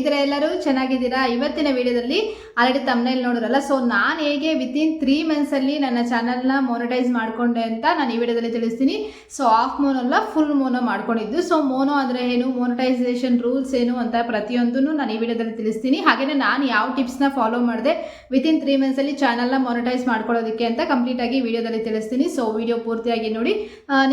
ಹೇಗಿದ್ದೀರಾ ಎಲ್ಲರೂ? ಚೆನ್ನಾಗಿದ್ದೀರಾ? ಇವತ್ತಿನ ವಿಡಿಯೋದಲ್ಲಿ ಆಲ್ರೆಡಿ ತಮ್ನೇಲ್ ನೋಡಿರಲ್ಲ, ಸೊ ನಾನು ಹೇಗೆ ವಿತಿನ್ 3 ಮಂತ್ಸ್ ಅಲ್ಲಿ ನನ್ನ ಚಾನಲ್ನ ಮೊನಟೈಸ್ ಮಾಡ್ಕೊಂಡೆ ಅಂತ ನಾನು ಈ ವಿಡಿಯೋದಲ್ಲಿ ತಿಳಿಸ್ತೀನಿ. ಸೊ ಆಫ್ ಮೋನೋ ಅಲ್ಲ, ಫುಲ್ ಮೋನೋ ಮಾಡ್ಕೊಂಡಿದ್ದು. ಸೊ ಮೋನೋ ಅಂದ್ರೆ ಏನು, ಮೊನಟೈಸೇಷನ್ ರೂಲ್ಸ್ ಏನು ಅಂತ ಪ್ರತಿಯೊಂದನ್ನು ನಾನು ಈ ವಿಡಿಯೋದಲ್ಲಿ ತಿಳಿಸ್ತೀನಿ. ಹಾಗೆಯೇ ನಾನು ಯಾವ ಟಿಪ್ಸ್ನ ಫಾಲೋ ಮಾಡಿದೆ ವಿತಿನ್ 3 ಮಂತ್ಸ್ ಅಲ್ಲಿ ಚಾನಲ್ನ ಮೊನಟೈಸ್ ಮಾಡ್ಕೊಳ್ಳೋದಕ್ಕೆ ಅಂತ ಕಂಪ್ಲೀಟ್ ಆಗಿ ವಿಡಿಯೋದಲ್ಲಿ ತಿಳಿಸ್ತೀನಿ. ಸೊ ವಿಡಿಯೋ ಪೂರ್ತಿಯಾಗಿ ನೋಡಿ.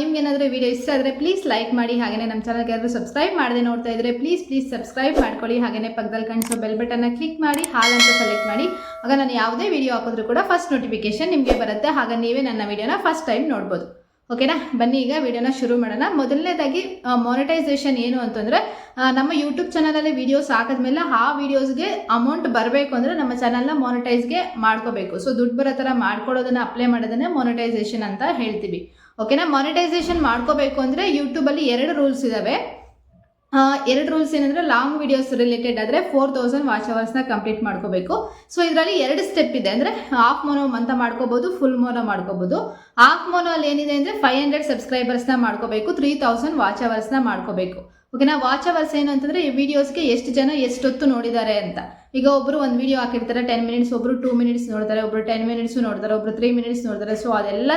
ನಿಮ್ಗೆ ಏನಾದರೂ ವಿಡಿಯೋ ಇಷ್ಟ ಆದರೆ ಪ್ಲೀಸ್ ಲೈಕ್ ಮಾಡಿ. ಹಾಗೆಯೇ ನಮ್ಮ ಚಾನಲ್ಗೆ ಯಾರಾದರೂ ಸಬ್ಸ್ಕ್ರೈಬ್ ಮಾಡದೆ ನೋಡ್ತಾ ಇದ್ರೆ ಪ್ಲೀಸ್ ಸಬ್ಸ್ಕ್ರೈಬ್ ಮಾಡ್ಕೊಳ್ಳಿ. ಹಾಗೆಯೇ ಪಕ್ಕದಲ್ಲಿ ಕಾಣಿಸೋ ಬೆಲ್ ಬಟನ್ನ ಕ್ಲಿಕ್ ಮಾಡಿ, ಹಾಲ್ ಅಂತ ಸೆಲೆಕ್ಟ್ ಮಾಡಿ. ಆಗ ನಾನು ಯಾವುದೇ ವಿಡಿಯೋ ಹಾಕಿದ್ರು ಕೂಡ ಫಸ್ಟ್ ನೋಟಿಫಿಕೇಶನ್ ನಿಮಗೆ ಬರುತ್ತೆ. ಹಾಗೆ ನೀವೇ ನನ್ನ ವಿಡಿಯೋನ ಫಸ್ಟ್ ಟೈಮ್ ನೋಡ್ಬೋದು. ಓಕೆನಾ? ಬನ್ನಿ ಈಗ ವಿಡಿಯೋನ ಶುರು ಮಾಡೋಣ. ಮೊದಲನೇದಾಗಿ ಮೊನಟೈಸೇಷನ್ ಏನು ಅಂತಂದರೆ, ನಮ್ಮ ಯೂಟ್ಯೂಬ್ ಚಾನಲಲ್ಲಿ ವೀಡಿಯೋಸ್ ಹಾಕಿದ್ಮೇಲೆ ಆ ವೀಡಿಯೋಸ್ಗೆ ಅಮೌಂಟ್ ಬರಬೇಕು ಅಂದರೆ ನಮ್ಮ ಚಾನಲ್ನ ಮೊನಟೈಸ್ಗೆ ಮಾಡ್ಕೋಬೇಕು. ಸೊ ದುಡ್ಡು ಬರೋ ಥರ ಮಾಡ್ಕೊಳ್ಳೋದನ್ನ ಅಪ್ಲೈ ಮಾಡೋದನ್ನೇ ಮೊನಟೈಸೇಷನ್ ಅಂತ ಹೇಳ್ತೀವಿ. ಓಕೆನಾ? ಮೊನಟೈಸೇಷನ್ ಮಾಡ್ಕೋಬೇಕು ಅಂದರೆ ಯೂಟ್ಯೂಬಲ್ಲಿ 2 ರೂಲ್ಸ್ ಇದ್ದಾವೆ. 2 ರೂಲ್ಸ್ ಏನಂದರೆ, ಲಾಂಗ್ ವಿಡಿಯೋಸ್ ರಿಲೇಟೆಡ್ ಆದರೆ 4000 ವಾಚ್ ಅವರ್ಸ್ನ ಕಂಪ್ಲೀಟ್ ಮಾಡ್ಕೋಬೇಕು. ಸೊ ಇದರಲ್ಲಿ 2 ಸ್ಟೆಪ್ ಇದೆ. ಅಂದರೆ ಹಾಫ್ ಮೋನೋ ಅಂತ ಮಾಡ್ಕೋಬೋದು, ಫುಲ್ ಮೋನೋ ಮಾಡ್ಕೋಬೋದು. ಹಾಫ್ ಮೋನೋ ಅಲ್ಲಿ ಏನಿದೆ ಅಂದರೆ 500 ಸಬ್ಸ್ಕ್ರೈಬರ್ಸ್ನ ಮಾಡ್ಕೋಬೇಕು, 3000 ವಾಚ್ ಅವರ್ಸ್ನ ಮಾಡ್ಕೋಬೇಕು. ಓಕೆನಾ? ವಾಚ್ ಅವರ್ಸ್ ಏನು ಅಂತಂದರೆ, ಈ ವಿಡಿಯೋಸ್ಗೆ ಎಷ್ಟು ಜನ ಎಷ್ಟೊತ್ತು ನೋಡಿದ್ದಾರೆ ಅಂತ. ಈಗ ಒಬ್ಬರು ಒಂದು ವಿಡಿಯೋ ಹಾಕಿರ್ತಾರೆ 10 ಮಿನಿಟ್ಸ್, ಒಬ್ಬರು 2 ಮಿನಿಟ್ಸ್ ನೋಡ್ತಾರೆ, ಒಬ್ಬರು 10 ಮಿನಿಟ್ಸು ನೋಡ್ತಾರೆ, ಒಬ್ಬರು 3 ಮಿನಿಟ್ಸ್ ನೋಡ್ತಾರೆ. ಸೊ ಅದೆಲ್ಲ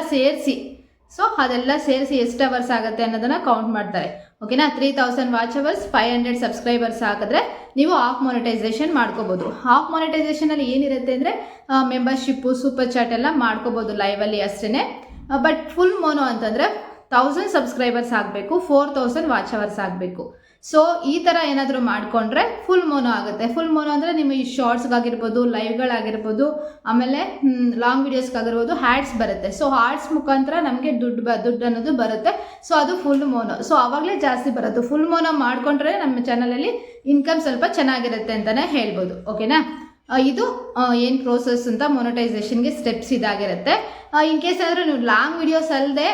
ಸೇರಿಸಿ ಎಷ್ಟು ಅವರ್ಸ್ ಆಗುತ್ತೆ ಅನ್ನೋದನ್ನ ಕೌಂಟ್ ಮಾಡ್ತಾರೆ. ಓಕೆನಾ? 3000 ವಾಚ್ ಅವರ್ಸ್, 500 ಸಬ್ಸ್ಕ್ರೈಬರ್ಸ್ ಹಾಕಿದ್ರೆ ನೀವು ಹಾಫ್ ಮೊನಟೈಸೇಷನ್ ಮಾಡ್ಕೋಬೋದು. ಹಾಫ್ ಮೊನಟೈಸೇಷನಲ್ಲಿ ಏನಿರುತ್ತೆ ಅಂದರೆ, ಮೆಂಬರ್ಶಿಪ್ಪು, ಸೂಪರ್ ಚಾಟ್ ಎಲ್ಲ ಮಾಡ್ಕೋಬೋದು ಲೈವಲ್ಲಿ ಅಷ್ಟೇ. ಬಟ್ ಫುಲ್ ಮೋನೋ ಅಂತಂದರೆ 1000 ಸಬ್ಸ್ಕ್ರೈಬರ್ಸ್ ಆಗಬೇಕು, 4000 ವಾಚ್ ಅವರ್ಸ್ ಆಗಬೇಕು. ಸೊ ಈ ಥರ ಏನಾದರೂ ಮಾಡಿಕೊಂಡ್ರೆ ಫುಲ್ ಮೋನೋ ಆಗುತ್ತೆ. ಫುಲ್ ಮೋನೋ ಅಂದರೆ ನಿಮ್ಮ ಈ ಶಾರ್ಟ್ಸ್ಗಾಗಿರ್ಬೋದು, ಲೈವ್ಗಳಾಗಿರ್ಬೋದು, ಆಮೇಲೆ ಲಾಂಗ್ ವೀಡಿಯೋಸ್ಗಾಗಿರ್ಬೋದು ಹ್ಯಾಡ್ಸ್ ಬರುತ್ತೆ. ಸೊ ಹ್ಯಾಡ್ಸ್ ಮುಖಾಂತರ ನಮಗೆ ದುಡ್ಡು ಅನ್ನೋದು ಬರುತ್ತೆ. ಸೊ ಅದು ಫುಲ್ ಮೋನೋ. ಸೊ ಆವಾಗಲೇ ಜಾಸ್ತಿ ಬರುತ್ತೆ. ಫುಲ್ ಮೋನೋ ಮಾಡಿಕೊಂಡ್ರೆ ನಮ್ಮ ಚಾನಲಲ್ಲಿ ಇನ್ಕಮ್ ಸ್ವಲ್ಪ ಚೆನ್ನಾಗಿರುತ್ತೆ ಅಂತಲೇ ಹೇಳ್ಬೋದು. ಓಕೆನಾ? ಇದು ಏನು ಪ್ರೋಸೆಸ್ ಅಂತ ಮೊನಟೈಸೇಷನ್ಗೆ ಸ್ಟೆಪ್ಸ್ ಇದಾಗಿರುತ್ತೆ. ಇನ್ ಕೇಸ್ ಏನಾದರೂ ನೀವು ಲಾಂಗ್ ವೀಡಿಯೋಸ್ ಅಲ್ಲದೆ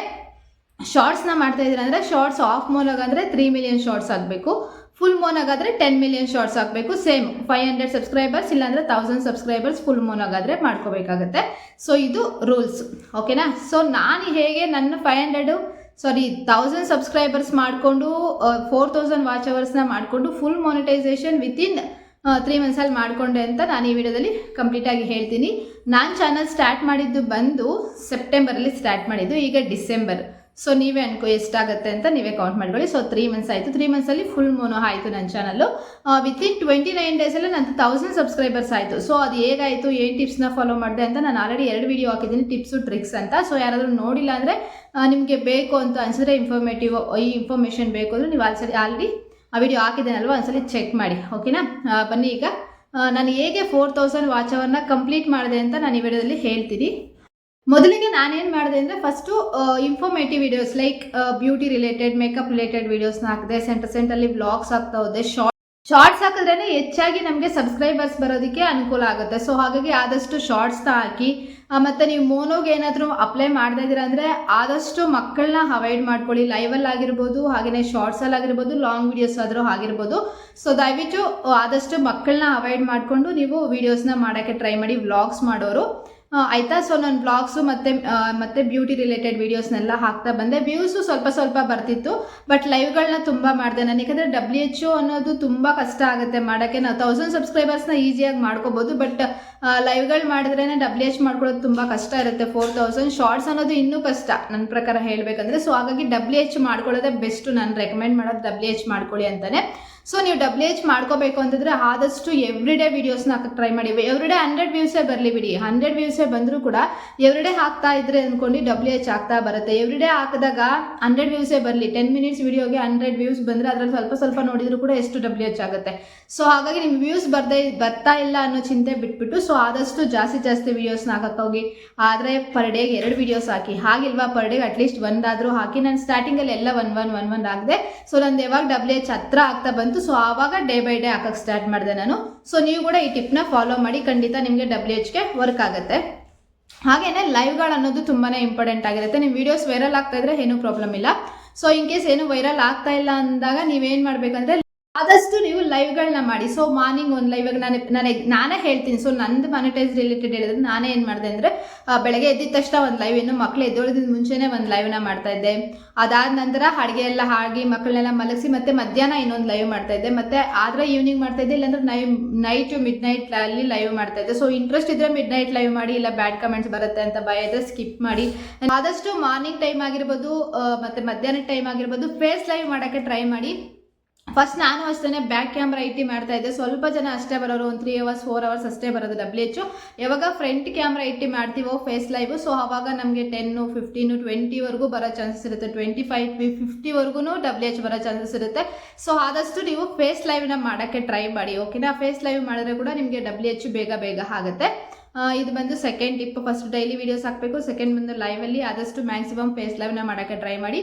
ಶಾರ್ಟ್ಸ್ನ ಮಾಡ್ತಾ ಇದ್ದೀರ ಅಂದರೆ, ಶಾರ್ಟ್ಸ್ ಆಫ್ ಮೋನೋಗಾದರೆ 3 ಮಿಲಿಯನ್ ಶಾರ್ಟ್ಸ್ ಆಗಬೇಕು, ಫುಲ್ ಮೋನೋಗಾದರೆ 10 ಮಿಲಿಯನ್ ಶಾರ್ಟ್ಸ್ ಆಗಬೇಕು. ಸೇಮ್ 500 ಸಬ್ಸ್ಕ್ರೈಬರ್ಸ್ ಇಲ್ಲಾಂದರೆ 1000 ಸಬ್ಸ್ಕ್ರೈಬರ್ಸ್ ಫುಲ್ ಮೋನೋಗಾದರೆ ಮಾಡ್ಕೋಬೇಕಾಗತ್ತೆ. ಸೊ ಇದು ರೂಲ್ಸ್. ಓಕೆನಾ? ಸೊ ನಾನು ಹೇಗೆ ನನ್ನ 1000 ಸಬ್ಸ್ಕ್ರೈಬರ್ಸ್ ಮಾಡಿಕೊಂಡು 4000 ವಾಚ್ ಅವರ್ಸ್ನ ಮಾಡಿಕೊಂಡು ಫುಲ್ ಮೊನಿಟೈಸೇಷನ್ ವಿತಿನ್ 3 ಮಂತ್ಸಲ್ಲಿ ಮಾಡಿಕೊಂಡೆ ಅಂತ ನಾನು ಈ ವಿಡಿಯೋದಲ್ಲಿ ಕಂಪ್ಲೀಟಾಗಿ ಹೇಳ್ತೀನಿ. ನಾನು ಚಾನಲ್ ಸ್ಟಾರ್ಟ್ ಮಾಡಿದ್ದು ಬಂದು ಸೆಪ್ಟೆಂಬರಲ್ಲಿ ಸ್ಟಾರ್ಟ್ ಮಾಡಿದ್ದು, ಈಗ ಡಿಸೆಂಬರ್. ಸೊ ನೀವೇ ಅನ್ಕೋ ಎಷ್ಟಾಗುತ್ತೆ ಅಂತ ನೀವೇ ಕೌಂಟ್ ಮಾಡ್ಕೊಳ್ಳಿ. ಸೊ 3 ಮಂತ್ಸ್ ಆಯಿತು. 3 ಮಂತ್ಸಲ್ಲಿ ಫುಲ್ ಮೋನೋ ಆಯಿತು ನನ್ನ ಚಾನಲ್ಲು. ವಿತಿನ್ 29 ಡೇಸಲ್ಲಿ ನಂದು 1000 ಸಬ್ಸ್ಕ್ರೈಬರ್ಸ್ ಆಯಿತು. ಸೊ ಅದು ಹೇಗಾಯಿತು, ಏನು ಟಿಪ್ಸ್ನ ಫಾಲೋ ಮಾಡಿದೆ ಅಂತ ನಾನು ಆಲ್ರೆಡಿ 2 ವಿಡಿಯೋ ಹಾಕಿದ್ದೀನಿ, ಟಿಪ್ಸು ಟ್ರಿಕ್ಸ್ ಅಂತ. ಸೊ ಯಾರಾದರೂ ನೋಡಿಲ್ಲ ಅಂದರೆ, ನಿಮಗೆ ಬೇಕು ಅಂತ ಅನಿಸಿದ್ರೆ, ಈ ಇನ್ಫಾರ್ಮೇಷನ್ ಬೇಕು ಅಂದರೆ ನೀವು ಆಲ್ರೆಡಿ ಆ ವಿಡಿಯೋ ಹಾಕಿದ್ದೇನಲ್ವ, ಒಂದ್ಸಲಿ ಚೆಕ್ ಮಾಡಿ. ಓಕೆನಾ? ಬನ್ನಿ ಈಗ ನಾನು ಹೇಗೆ 4000 ವಾಚ್ ಅವರ್ನ ಕಂಪ್ಲೀಟ್ ಮಾಡಿದೆ ಅಂತ ನಾನು ಈ ವಿಡಿಯೋದಲ್ಲಿ ಹೇಳ್ತೀನಿ. ಮೊದಲಿಗೆ ನಾನೇನು ಮಾಡಿದೆ ಅಂದರೆ, first informative videos like beauty related, makeup related ವಿಡಿಯೋಸ್ನ ಹಾಕಿದೆ. ಸೆಂಟರ್ಸಲ್ಲಿ ವ್ಲಾಗ್ಸ್ ಆಗ್ತಾ ಹೋದೆ. ಶಾರ್ಟ್ಸ್ ಹಾಕಿದ್ರೇ ಹೆಚ್ಚಾಗಿ ನಮಗೆ ಸಬ್ಸ್ಕ್ರೈಬರ್ಸ್ ಬರೋದಕ್ಕೆ ಅನುಕೂಲ ಆಗುತ್ತೆ. ಸೊ ಹಾಗಾಗಿ ಆದಷ್ಟು ಶಾರ್ಟ್ಸ್ನ ಹಾಕಿ, ಮತ್ತು ನೀವು ಮೋನೋಗೆ ಏನಾದರೂ ಅಪ್ಲೈ ಮಾಡ್ತಾ ಇದ್ದೀರಾ ಅಂದರೆ ಆದಷ್ಟು ಮಕ್ಕಳನ್ನ ಅವಾಯ್ಡ್ ಮಾಡ್ಕೊಳ್ಳಿ. ಲೈವಲ್ಲಿ ಆಗಿರ್ಬೋದು, ಹಾಗೆಯೇ ಶಾರ್ಟ್ಸಲ್ಲಿ ಆಗಿರ್ಬೋದು, ಲಾಂಗ್ ವೀಡಿಯೋಸ್ ಆದರೂ ಆಗಿರ್ಬೋದು. ಸೊ ದಯವಿಟ್ಟು ಆದಷ್ಟು ಮಕ್ಕಳನ್ನ ಅವಾಯ್ಡ್ ಮಾಡಿಕೊಂಡು ನೀವು ವೀಡಿಯೋಸ್ನ ಮಾಡೋಕ್ಕೆ ಟ್ರೈ ಮಾಡಿ, ವ್ಲಾಗ್ಸ್ ಮಾಡೋರು. ಆಯಿತಾ? ಸೊ ನಾನು ಬ್ಲಾಗ್ಸು ಮತ್ತು ಬ್ಯೂಟಿ ರಿಲೇಟೆಡ್ ವೀಡಿಯೋಸ್ನೆಲ್ಲ ಹಾಕ್ತಾ ಬಂದೆ. ವ್ಯೂಸು ಸ್ವಲ್ಪ ಬರ್ತಿತ್ತು, ಬಟ್ ಲೈವ್ಗಳನ್ನ ತುಂಬ ಮಾಡಿದೆ ನಾನು. ಯಾಕಂದರೆ WHO ಅನ್ನೋದು ತುಂಬ ಕಷ್ಟ ಆಗುತ್ತೆ ಮಾಡೋಕ್ಕೆ. ನಾವು 1000 ಸಬ್ಸ್ಕ್ರೈಬರ್ಸ್ನ ಈಸಿಯಾಗಿ ಮಾಡ್ಕೋಬೋದು, ಬಟ್ ಲೈವ್ಗಳು ಮಾಡಿದ್ರೇ WHO ಮಾಡ್ಕೊಳ್ಳೋದು ತುಂಬ ಕಷ್ಟ ಇರುತ್ತೆ. 4000 ಶಾರ್ಟ್ಸ್ ಅನ್ನೋದು ಇನ್ನೂ ಕಷ್ಟ ನನ್ನ ಪ್ರಕಾರ ಹೇಳಬೇಕಂದ್ರೆ. ಸೊ ಹಾಗಾಗಿ WHO ಮಾಡ್ಕೊಳ್ಳೋದೇ ಬೆಸ್ಟು. ನಾನು ರೆಕಮೆಂಡ್ ಮಾಡೋದು WHO ಮಾಡ್ಕೊಳ್ಳಿ ಅಂತಲೇ. ಸೊ ನೀವು WHO ಮಾಡ್ಕೋಬೇಕು ಅಂತಂದರೆ ಆದಷ್ಟು ಎವ್ರಿಡೇ ವೀಡಿಯೋಸ್ನ ಹಾಕಕ್ಕೆ ಟ್ರೈ ಮಾಡಿ. ಎವ್ರಿಡೇ 100 ವ್ಯೂಸೇ ಬರಲಿ ಬಿಡಿ, 100 ವ್ಯೂಸೇ ಬಂದರೂ ಕೂಡ ಎವ್ರಿಡೇ ಹಾಕ್ತಾ ಇದ್ರೆ ಅಂದ್ಕೊಂಡು WHO ಆಗ್ತಾ ಬರುತ್ತೆ. ಎವ್ರಿಡೇ ಹಾಕಿದಾಗ 100 ವ್ಯೂಸೇ ಬರಲಿ, 10 ಮಿನಿಟ್ಸ್ ವಿಡಿಯೋಗೆ 100 ವ್ಯೂಸ್ ಬಂದರೆ ಅದರಲ್ಲಿ ಸ್ವಲ್ಪ ನೋಡಿದರೂ ಕೂಡ ಎಷ್ಟು WHO ಆಗುತ್ತೆ. ಸೊ ಹಾಗಾಗಿ ನಿಮ್ಮ ವ್ಯೂಸ್ ಬರ್ತಾ ಇಲ್ಲ ಅನ್ನೋ ಚಿಂತೆ ಬಿಟ್ಬಿಟ್ಟು, ಸೊ ಆದಷ್ಟು ಜಾಸ್ತಿ ವೀಡಿಯೋಸ್ನ ಹಾಕಕ್ಕೆ ಹೋಗಿ. ಆದರೆ ಪರ್ ಡೇಗೆ 2 ವೀಡಿಯೋಸ್ ಹಾಕಿ, ಹಾಗಿಲ್ವಾ ಪರ್ ಡೇಗೆ ಅಟ್ಲೀಸ್ಟ್ 1 ಆದರೂ ಹಾಕಿ. ನಾನು ಸ್ಟಾರ್ಟಿಂಗಲ್ಲಿ ಎಲ್ಲ 1 ಆಗಿದೆ. ಸೊ ನಂದು ಯಾವಾಗ WHO ಹತ್ರ ಆಗ್ತಾ ಬಂತು, ಸೊ ಆವಾಗ ಡೇ ಬೈ ಡೇ ಹಾಕಕ್ಕೆ ಸ್ಟಾರ್ಟ್ ಮಾಡಿದೆ ನಾನು. ಸೊ ನೀವು ಕೂಡ ಈ ಟಿಪ್ನ ಫಾಲೋ ಮಾಡಿ, ಖಂಡಿತ ನಿಮಗೆ WHಗೆ ವರ್ಕ್ ಆಗುತ್ತೆ. ಹಾಗೇನೆ ಲೈವ್ಗಳು ಅನ್ನೋದು ತುಂಬಾ ಇಂಪಾರ್ಟೆಂಟ್ ಆಗಿರುತ್ತೆ. ನಿಮ್ಮ ವೀಡಿಯೋಸ್ ವೈರಲ್ ಆಗ್ತಾ ಇದ್ರೆ ಏನೂ ಪ್ರಾಬ್ಲಮ್ ಇಲ್ಲ. ಸೊ ಇನ್ ಕೇಸ್ ಏನು ವೈರಲ್ ಆಗ್ತಾ ಇಲ್ಲ ಅಂದಾಗ ನೀವೇನು ಮಾಡಬೇಕಂದ್ರೆ, ಆದಷ್ಟು ನೀವು ಲೈವ್ಗಳನ್ನ ಮಾಡಿ. ಸೊ ಮಾರ್ನಿಂಗ್ ಒಂದು ಲೈವ್ ನಾನೇ ಹೇಳ್ತೀನಿ. ಸೊ ನಂದು ಮಾನಿಟೈಸ್ ರಿಲೇಟೆಡ್ ಹೇಳಿದ್ರೆ ನಾನೇ ಏನು ಮಾಡಿದೆ ಅಂದರೆ ಬೆಳಗ್ಗೆ ಎದ್ದಿದ ತಕ್ಷಣ ಒಂದು ಲೈವ್, ಇನ್ನು ಮಕ್ಕಳು ಎದ್ದೊಳದಿಂದ ಮುಂಚೆನೇ ಒಂದು ಲೈವ್ನ ಮಾಡ್ತಾ ಇದ್ದೆ. ಅದಾದ ನಂತರ ಅಡುಗೆ ಎಲ್ಲ ಹಾಕಿ ಮಕ್ಕಳನ್ನೆಲ್ಲ ಮಲಗಿಸಿ ಮತ್ತೆ ಮಧ್ಯಾಹ್ನ ಇನ್ನೊಂದು ಲೈವ್ ಮಾಡ್ತಾ ಇದ್ದೆ. ಮತ್ತೆ ಆದರೆ ಈವ್ನಿಂಗ್ ಮಾಡ್ತಾ ಇದ್ದೆ, ಇಲ್ಲಾಂದ್ರೆ ನೈಟು ಮಿಡ್ ನೈಟ್ ಅಲ್ಲಿ ಲೈವ್ ಮಾಡ್ತಾ ಇದ್ದೆ. ಸೊ ಇಂಟ್ರೆಸ್ಟ್ ಇದ್ರೆ ಮಿಡ್ ನೈಟ್ ಲೈವ್ ಮಾಡಿ, ಇಲ್ಲ ಬ್ಯಾಡ್ ಕಮೆಂಟ್ಸ್ ಬರುತ್ತೆ ಅಂತ ಭಯ ಇದ್ರೆ ಸ್ಕಿಪ್ ಮಾಡಿ. ಆದಷ್ಟು ಮಾರ್ನಿಂಗ್ ಟೈಮ್ ಆಗಿರ್ಬೋದು ಮತ್ತೆ ಮಧ್ಯಾಹ್ನ ಟೈಮ್ ಆಗಿರ್ಬೋದು ಫೇಸ್ ಲೈವ್ ಮಾಡೋಕ್ಕೆ ಟ್ರೈ ಮಾಡಿ. ಫಸ್ಟ್ ನಾನು ಅಷ್ಟೇ ಬ್ಯಾಕ್ ಕ್ಯಾಮ್ರಾ ಇಟ್ಟು ಮಾಡ್ತಾ ಇದ್ದೆ. ಸ್ವಲ್ಪ ಜನ ಅಷ್ಟೇ ಬರೋರು, ಒಂದು 3 hours 4 hours ಅಷ್ಟೇ ಬರೋದು WHO. ಯಾವಾಗ ಫ್ರಂಟ್ ಕ್ಯಾಮ್ರಾ ಇಟ್ಟು ಮಾಡ್ತೀವೋ ಫೇಸ್ ಲೈವ್, ಸೊ ಆವಾಗ ನಮಗೆ 10 15 20ವರೆಗೂ ಬರೋ ಚಾನ್ಸಸ್ ಇರುತ್ತೆ. 25 50ವರೆಗೂ WHO ಬರೋ ಚಾನ್ಸಸ್ ಇರುತ್ತೆ. ಸೊ ಆದಷ್ಟು ನೀವು ಫೇಸ್ ಲೈವ್ನ ಮಾಡೋಕ್ಕೆ ಟ್ರೈ ಮಾಡಿ, ಓಕೆನಾ. ಫೇಸ್ ಲೈವ್ ಮಾಡಿದ್ರೆ ಕೂಡ ನಿಮಗೆ WHO ಬೇಗ ಆಗುತ್ತೆ. ಇದು ಬಂದು second tip. First daily videos ಹಾಕಬೇಕು, ಸೆಕೆಂಡ್ ಬಂದು ಲೈವಲ್ಲಿ ಆದಷ್ಟು ಮ್ಯಾಕ್ಸಿಮಮ್ ಫೇಸ್ ಲೈವ್ನ ಮಾಡೋಕ್ಕೆ ಟ್ರೈ ಮಾಡಿ.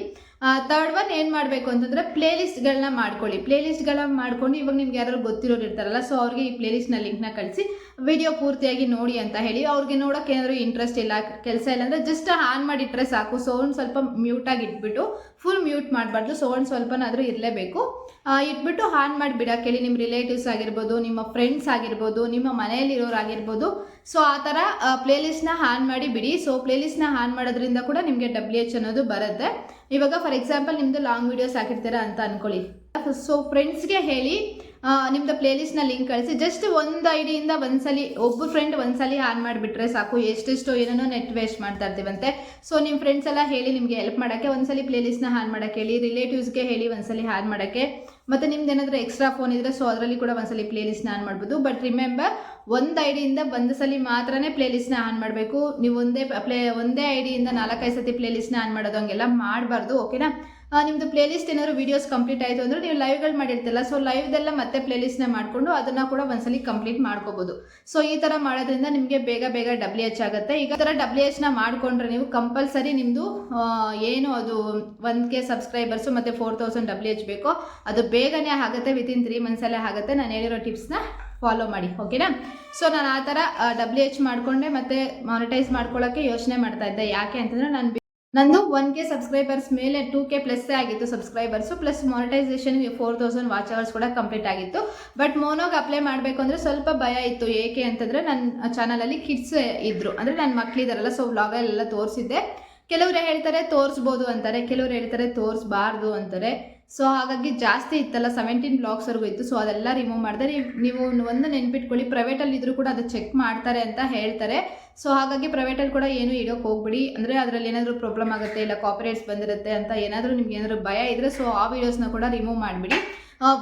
ಥರ್ಡ್ ಒನ್ ಏನು ಮಾಡಬೇಕು ಅಂತಂದರೆ ಪ್ಲೇಲಿಸ್ಟ್ಗಳನ್ನ ಮಾಡ್ಕೊಳ್ಳಿ. ಪ್ಲೇಲಿಸ್ಟ್ಗಳನ್ನ ಮಾಡ್ಕೊಂಡು ಇವಾಗ ನಿಮ್ಗೆ ಯಾರು ಗೊತ್ತಿರೋರು ಇರ್ತಾರಲ್ಲ, ಸೊ ಅವ್ರಿಗೆ ಈ ಪ್ಲೇಲಿಸ್ಟ್ನ ಲಿಂಕ್ನ ಕಳಿಸಿ ವಿಡಿಯೋ ಪೂರ್ತಿಯಾಗಿ ನೋಡಿ ಅಂತ ಹೇಳಿ. ಅವ್ರಿಗೆ ನೋಡೋಕೆ ಏನಾದರೂ ಇಂಟ್ರೆಸ್ಟ್ ಇಲ್ಲ, ಕೆಲಸ ಇಲ್ಲ ಅಂದರೆ ಜಸ್ಟ್ ಆನ್ ಮಾಡಿಟ್ರೆ ಸಾಕು. ಸೌಂಡ್ ಸ್ವಲ್ಪ ಮ್ಯೂಟಾಗಿ ಇಟ್ಬಿಟ್ಟು, ಫುಲ್ ಮ್ಯೂಟ್ ಮಾಡಬಾರ್ದು, ಸೌಂಡ್ ಸ್ವಲ್ಪನಾದರೂ ಇರಲೇಬೇಕು. ಇಟ್ಬಿಟ್ಟು ಆನ್ ಮಾಡಿ ಬಿಡೋಕ್ಕೇಳಿ. ನಿಮ್ಮ ರಿಲೇಟಿವ್ಸ್ ಆಗಿರ್ಬೋದು, ನಿಮ್ಮ ಫ್ರೆಂಡ್ಸ್ ಆಗಿರ್ಬೋದು, ನಿಮ್ಮ ಮನೆಯಲ್ಲಿರೋರು ಆಗಿರ್ಬೋದು. ಸೊ ಆ ಥರ ಪ್ಲೇಲಿಸ್ಟ್ನ ಆನ್ ಮಾಡಿ ಬಿಡಿ. ಸೊ ಪ್ಲೇಲಿಸ್ಟ್ನ ಆನ್ ಮಾಡೋದ್ರಿಂದ ಕೂಡ ನಿಮಗೆ WHO ಅನ್ನೋದು ಬರುತ್ತೆ. ಇವಾಗ ಫಾರ್ ಎಕ್ಸಾಂಪಲ್ ನಿಮ್ಮದು ಲಾಂಗ್ ವೀಡಿಯೋಸ್ ಹಾಕಿರ್ತೀರಾ ಅಂತ ಅಂದ್ಕೊಳ್ಳಿ. ಸೊ ಫ್ರೆಂಡ್ಸ್ಗೆ ಹೇಳಿ ನಿಮ್ಮದು ಪ್ಲೇಲಿಸ್ಟ್ನ ಲಿಂಕ್ ಕಳಿಸಿ. ಜಸ್ಟ್ ಒಂದು ಐಡಿಯಿಂದ ಒಂದ್ಸಲಿ ಒಬ್ಬರು ಫ್ರೆಂಡ್ ಒಂದ್ಸಲಿ ಆನ್ ಮಾಡಿಬಿಟ್ರೆ ಸಾಕು. ಎಷ್ಟೆಷ್ಟೋ ಏನೇನೋ ನೆಟ್ ವೇಸ್ಟ್ ಮಾಡ್ತಾ ಇರ್ತೀವಂತೆ. ಸೊ ನಿಮ್ಮ ಫ್ರೆಂಡ್ಸ್ ಎಲ್ಲ ಹೇಳಿ ನಿಮಗೆ ಹೆಲ್ಪ್ ಮಾಡೋಕ್ಕೆ ಒಂದ್ಸಲಿ ಪ್ಲೇಲಿಸ್ಟ್ನ ಆನ್ ಮಾಡೋಕ್ಕೆ ಹೇಳಿ. ರಿಲೇಟಿವ್ಸ್ಗೆ ಹೇಳಿ ಒಂದ್ಸಲಿ ಆನ್ ಮಾಡೋಕ್ಕೆ. ಮತ್ತು ನಿಮ್ದು ಏನಾದರೂ ಎಕ್ಸ್ಟ್ರಾ ಫೋನ್ ಇದ್ದರೆ ಸೊ ಅದರಲ್ಲಿ ಕೂಡ ಒಂದ್ಸಲಿ ಪ್ಲೇಲಿಸ್ಟ್ನ ಆನ್ ಮಾಡ್ಬೋದು. ಬಟ್ ರಿಮೆಂಬರ್, ಒಂದು ಐಡಿಯಿಂದ ಒಂದು ಸಲ ಮಾತ್ರನೇ ಪ್ಲೇಲಿಸ್ಟ್ನ ಆನ್ ಮಾಡಬೇಕು. ನೀವು ಒಂದೇ ಐಡಿಯಿಂದ 4-5 ಸತಿ ಪ್ಲೇಲಿಸ್ಟ್ನ ಆನ್ ಮಾಡೋದು ಹಂಗೆಲ್ಲ ಮಾಡಬಾರ್ದು, ಓಕೆನಾ. ನಿಮ್ಮದು ಪ್ಲೇಲಿಸ್ಟ್ ಏನಾದ್ರು ವೀಡಿಯೋಸ್ ಕಂಪ್ಲೀಟ್ ಆಯಿತು ಅಂದರೆ ನೀವು ಲೈವ್ಗಳು ಮಾಡಿರ್ತಿಲ್ಲ, ಸೊ ಲೈವ್ದೆಲ್ಲ ಮತ್ತೆ ಪ್ಲೇಲಿಸ್ಟ್ನ ಮಾಡಿಕೊಂಡು ಅದನ್ನು ಕೂಡ ಒಂದ್ಸಲಿ ಕಂಪ್ಲೀಟ್ ಮಾಡ್ಕೋಬೋದು. ಸೊ ಈ ಥರ ಮಾಡೋದ್ರಿಂದ ನಿಮಗೆ ಬೇಗ WHO ಆಗುತ್ತೆ. ಈಗ ಥರ WHನ ಮಾಡಿಕೊಂಡ್ರೆ ನೀವು ಕಂಪಲ್ಸರಿ ನಿಮ್ಮದು ಏನು ಅದು 1K ಸಬ್ಸ್ಕ್ರೈಬರ್ಸು ಮತ್ತು 4000 WH ಬೇಕೋ ಅದು ಬೇಗನೆ ಆಗುತ್ತೆ. ವಿತಿನ್ 3 monthsಲ್ಲೇ ಆಗುತ್ತೆ. ನಾನು ಹೇಳಿರೋ ಟಿಪ್ಸ್ನ ಫಾಲೋ ಮಾಡಿ, ಓಕೆನಾ. ಸೊ ನಾನು ಆ ಥರ WH ಮಾಡಿಕೊಂಡೆ ಮತ್ತು ಮಾನಿಟೈಸ್ ಮಾಡ್ಕೊಳ್ಳೋಕ್ಕೆ ಯೋಚನೆ ಮಾಡ್ತಾ ಇದ್ದೆ. ಯಾಕೆ ಅಂತಂದರೆ ನಂದು 1K ಸಬ್ಸ್ಕ್ರೈಬರ್ಸ್ ಮೇಲೆ 2K ಪ್ಲಸ್ ಆಗಿತ್ತು subscribers, plus monetisation 4000 watch hours ಕೂಡ ಕಂಪ್ಲೀಟ್ ಆಗಿತ್ತು. ಬಟ್ ಮೋನೋಗೆ ಅಪ್ಲೈ ಮಾಡಬೇಕು ಅಂದರೆ ಸ್ವಲ್ಪ ಭಯ ಇತ್ತು. ಏಕೆ ಅಂತಂದರೆ ನನ್ನ ಚಾನಲಲ್ಲಿ ಕಿಡ್ಸ್ ಇದ್ದರು, ಅಂದರೆ ನನ್ನ ಮಕ್ಕಳಿದಾರಲ್ಲ, ಸೊ ವ್ಲಾಗಲ್ಲೆಲ್ಲ ತೋರಿಸಿದ್ದೆ. ಕೆಲವರು ಹೇಳ್ತಾರೆ ತೋರಿಸ್ಬೋದು ಅಂತಾರೆ, ಕೆಲವರು ಹೇಳ್ತಾರೆ ತೋರಿಸ್ಬಾರ್ದು ಅಂತಾರೆ. ಸೊ ಹಾಗಾಗಿ ಜಾಸ್ತಿ ಇತ್ತಲ್ಲ, 17 ಬ್ಲಾಗ್ಸ್ವರೆಗೂ ಇತ್ತು. ಸೊ ಅದೆಲ್ಲ ರಿಮೂವ್ ಮಾಡಿದೆ. ನೀವು ಒಂದು ನೆನ್ಪಿಟ್ಕೊಳ್ಳಿ, ಪ್ರೈವೇಟಲ್ಲಿ ಇದ್ರೂ ಕೂಡ ಅದು ಚೆಕ್ ಮಾಡ್ತಾರೆ ಅಂತ ಹೇಳ್ತಾರೆ. ಸೊ ಹಾಗಾಗಿ ಪ್ರೈವೇಟಲ್ಲಿ ಕೂಡ ಏನು ಇಡೋಕೆ ಹೋಗ್ಬಿಡಿ. ಅಂದರೆ ಅದರಲ್ಲಿ ಏನಾದರೂ ಪ್ರಾಬ್ಲಮ್ ಆಗುತ್ತೆ, ಇಲ್ಲ ಕಾಪಿರೈಟ್ಸ್ ಬಂದಿರುತ್ತೆ ಅಂತ ಏನಾದರೂ ನಿಮ್ಗೆ ಏನಾದರೂ ಭಯ ಇದ್ದರೆ ಸೊ ಆ ವೀಡಿಯೋಸ್ನ ಕೂಡ ರಿಮೂವ್ ಮಾಡಿಬಿಡಿ.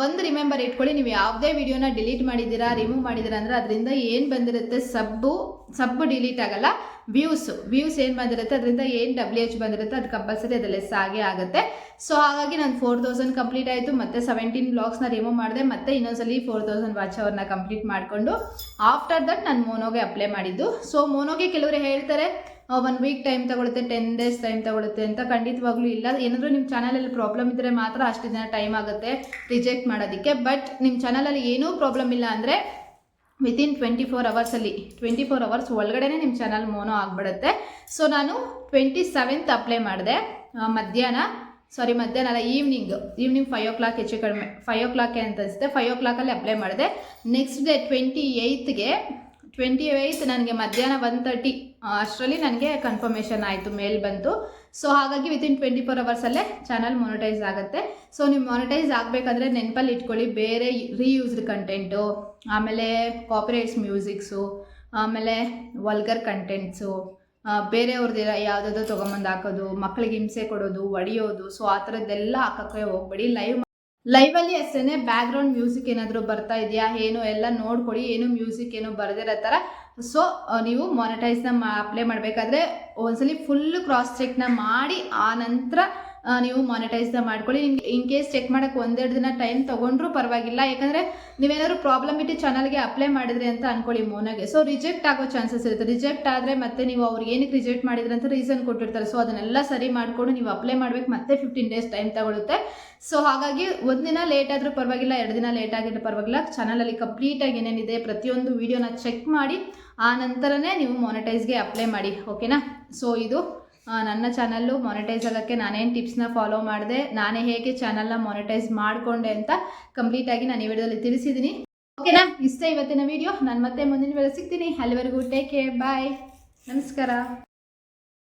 ಒಂದು ರಿಮೆಂಬರ್ ಇಟ್ಕೊಳ್ಳಿ, ನೀವು ಯಾವುದೇ ವಿಡಿಯೋನ ಡಿಲೀಟ್ ಮಾಡಿದ್ದೀರಾ, ರಿಮೂವ್ ಮಾಡಿದ್ದೀರಾ ಅಂದರೆ ಅದರಿಂದ ಏನು ಬಂದಿರುತ್ತೆ, ಸಬ್ಬು ಡಿಲೀಟ್ ಆಗಲ್ಲ. ವ್ಯೂಸ್ ಏನು ಬಂದಿರುತ್ತೆ ಅದರಿಂದ ಏನು WHO ಬಂದಿರುತ್ತೆ ಅದು ಕಂಪಲ್ಸರಿ ಅದು ಲೆಸ್ ಆಗೇ ಆಗುತ್ತೆ. ಸೊ ಹಾಗಾಗಿ ನಾನು 4000 ಕಂಪ್ಲೀಟ್ ಆಯಿತು. ಮತ್ತು 17 ಬ್ಲಾಗ್ಸ್ನ ರಿಮೂವ್ ಮಾಡಿದೆ. ಮತ್ತು ಇನ್ನೊಂದ್ಸಲಿ 4000 ವಾಚ್ ಅವರ್ನ ಕಂಪ್ಲೀಟ್ ಮಾಡಿಕೊಂಡು ಆಫ್ಟರ್ ದಟ್ ನಾನು ಮೋನೋಗೆ ಅಪ್ಲೈ ಮಾಡಿದ್ದು. ಸೊ ಮೋನೋಗೆ ಕೆಲವರು ಹೇಳ್ತಾರೆ 1 ವೀಕ್ ಟೈಮ್ ತಗೊಳುತ್ತೆ, 10 days ಟೈಮ್ ತಗೊಳುತ್ತೆ ಅಂತ. ಖಂಡಿತವಾಗ್ಲೂ ಇಲ್ಲ. ಏನಾದರೂ ನಿಮ್ಮ ಚಾನಲಲ್ಲಿ ಪ್ರಾಬ್ಲಮ್ ಇದ್ದರೆ ಮಾತ್ರ ಅಷ್ಟು ದಿನ ಟೈಮ್ ಆಗುತ್ತೆ ರಿಜೆಕ್ಟ್ ಮಾಡೋದಕ್ಕೆ. ಬಟ್ ನಿಮ್ಮ ಚಾನಲಲ್ಲಿ ಏನೂ ಪ್ರಾಬ್ಲಮ್ ಇಲ್ಲ ಅಂದರೆ ವಿತಿನ್ 24 hours ಒಳಗಡೆ ನಿಮ್ಮ ಚಾನಲ್ ಮೋನೋ ಆಗಿಬಿಡುತ್ತೆ. ಸೊ ನಾನು 27th ಅಪ್ಲೈ ಮಾಡಿದೆ. ಮಧ್ಯಾಹ್ನ ಅಲ್ಲ, ಈವ್ನಿಂಗ್ 5 o'clock ಹೆಚ್ಚು ಕಡಿಮೆ 5 o'clock ಅಂತ ಅನಿಸುತ್ತೆ. 5 o'clock ಅಪ್ಲೈ ಮಾಡಿದೆ. ನೆಕ್ಸ್ಟ್ ಡೇ 28th ನನಗೆ ಮಧ್ಯಾಹ್ನ 1:30 ಅಷ್ಟರಲ್ಲಿ ನನಗೆ ಕನ್ಫರ್ಮೇಷನ್ ಆಯಿತು, ಮೇಲ್ ಬಂತು. ಸೊ ಹಾಗಾಗಿ ವಿತಿನ್ 24 hours ಚಾನಲ್ ಮಾನಿಟೈಸ್ ಆಗುತ್ತೆ. ಸೊ ನೀವು ಮಾನಿಟೈಸ್ ಆಗಬೇಕಾದ್ರೆ ನೆನಪಲ್ಲಿ ಇಟ್ಕೊಳ್ಳಿ, ಬೇರೆ ರೀಯೂಸ್ಡ್ ಕಂಟೆಂಟು, ಆಮೇಲೆ ಕಾಪಿರೈಟ್ಸ್ ಮ್ಯೂಸಿಕ್ಸು, ಆಮೇಲೆ ವಲ್ಗರ್ ಕಂಟೆಂಟ್ಸು, ಬೇರೆಯವ್ರದ್ದು ಯಾವುದಾದ್ರು ತೊಗೊಂಬಂದು ಹಾಕೋದು, ಮಕ್ಕಳಿಗೆ ಹಿಂಸೆ ಕೊಡೋದು, ಹೊಡಿಯೋದು, ಸೊ ಆ ಥರದ್ದೆಲ್ಲ ಹಾಕೋಕ್ಕೆ ಹೋಗ್ಬೇಡಿ. ಲೈವಲ್ಲಿ ಅಷ್ಟೇ ಬ್ಯಾಕ್ಗ್ರೌಂಡ್ ಮ್ಯೂಸಿಕ್ ಏನಾದರೂ ಬರ್ತಾ ಇದೆಯಾ ಏನು ಎಲ್ಲ ನೋಡ್ಕೊಳ್ಳಿ. ಏನು ಮ್ಯೂಸಿಕ್ ಏನು ಬರೆದಿರೋ ಥರ. ಸೊ ನೀವು ಮಾನಿಟೈಸ್ನ ಅಪ್ಲೈ ಮಾಡಬೇಕಾದ್ರೆ ಒಂದ್ಸಲಿ ಫುಲ್ ಕ್ರಾಸ್ ಚೆಕ್ನ ಮಾಡಿ ಆ ನಂತರ ನೀವು ಮಾನಿಟೈಸ್ನ ಮಾಡ್ಕೊಳ್ಳಿ. ನಿಮ್ಗೆ ಇನ್ ಕೇಸ್ ಚೆಕ್ ಮಾಡೋಕ್ಕೆ 1-2 ದಿನ ಟೈಮ್ ತೊಗೊಂಡ್ರೂ ಪರವಾಗಿಲ್ಲ. ಯಾಕಂದರೆ ನೀವೇನಾದ್ರು ಪ್ರಾಬ್ಲಮ್ ಇಟ್ಟು ಚಾನಲ್ಗೆ ಅಪ್ಲೈ ಮಾಡಿದ್ರಿ ಅಂತ ಅಂದ್ಕೊಳ್ಳಿ ಮೋನೋಗೆ, ಸೊ ರಿಜೆಕ್ಟ್ ಆಗೋ ಚಾನ್ಸಸ್ ಇರುತ್ತೆ. ರಿಜೆಕ್ಟ್ ಆದರೆ ಮತ್ತೆ ನೀವು ಅವ್ರಿಗೆ ಏನಕ್ಕೆ ರಿಜೆಕ್ಟ್ ಮಾಡಿದ್ರಿ ಅಂತ ರೀಸನ್ ಕೊಟ್ಟಿರ್ತಾರೆ. ಸೊ ಅದನ್ನೆಲ್ಲ ಸರಿ ಮಾಡಿಕೊಂಡು ನೀವು ಅಪ್ಲೈ ಮಾಡಬೇಕು. ಮತ್ತೆ 15 days ಟೈಮ್ ತಗೊಳುತ್ತೆ. ಸೊ ಹಾಗಾಗಿ 1 ದಿನ ಲೇಟ್ ಆದರೂ ಪರವಾಗಿಲ್ಲ, 2 ದಿನ ಲೇಟ್ ಆಗಿದ್ರೆ ಪರವಾಗಿಲ್ಲ. ಚಾನಲಲ್ಲಿ ಕಂಪ್ಲೀಟಾಗಿ ಏನೇನಿದೆ ಪ್ರತಿಯೊಂದು ವೀಡಿಯೋನ ಚೆಕ್ ಮಾಡಿ ಆ ನಂತರನೇ ನೀವು ಮಾನಿಟೈಸ್ಗೆ ಅಪ್ಲೈ ಮಾಡಿ, ಓಕೆನಾ. ಸೊ ಇದು ನನ್ನ ಚಾನಲ್ಲು ಮಾನಿಟೈಸ್ ಆಗೋಕ್ಕೆ ನಾನೇನು ಟಿಪ್ಸ್ನ ಫಾಲೋ ಮಾಡಿದೆ, ನಾನೇ ಹೇಗೆ ಚಾನಲ್ನ ಮಾನಿಟೈಸ್ ಮಾಡಿಕೊಂಡೆ ಅಂತ ಕಂಪ್ಲೀಟಾಗಿ ನಾನು ಈ ವಿಡಿಯೋದಲ್ಲಿ ತಿಳಿಸಿದ್ದೀನಿ. ಓಕೆನಾ? ಇಷ್ಟ ಇವತ್ತಿನ ವಿಡಿಯೋ. ನಾನು ಮತ್ತೆ ಮುಂದಿನ ವಿಡಿಯೋ ಸಿಗ್ತೀನಿ. ಅಲ್ಲಿವರೆಗೂ ಟೇಕ್ ಕೇರ್, ಬಾಯ್, ನಮಸ್ಕಾರ.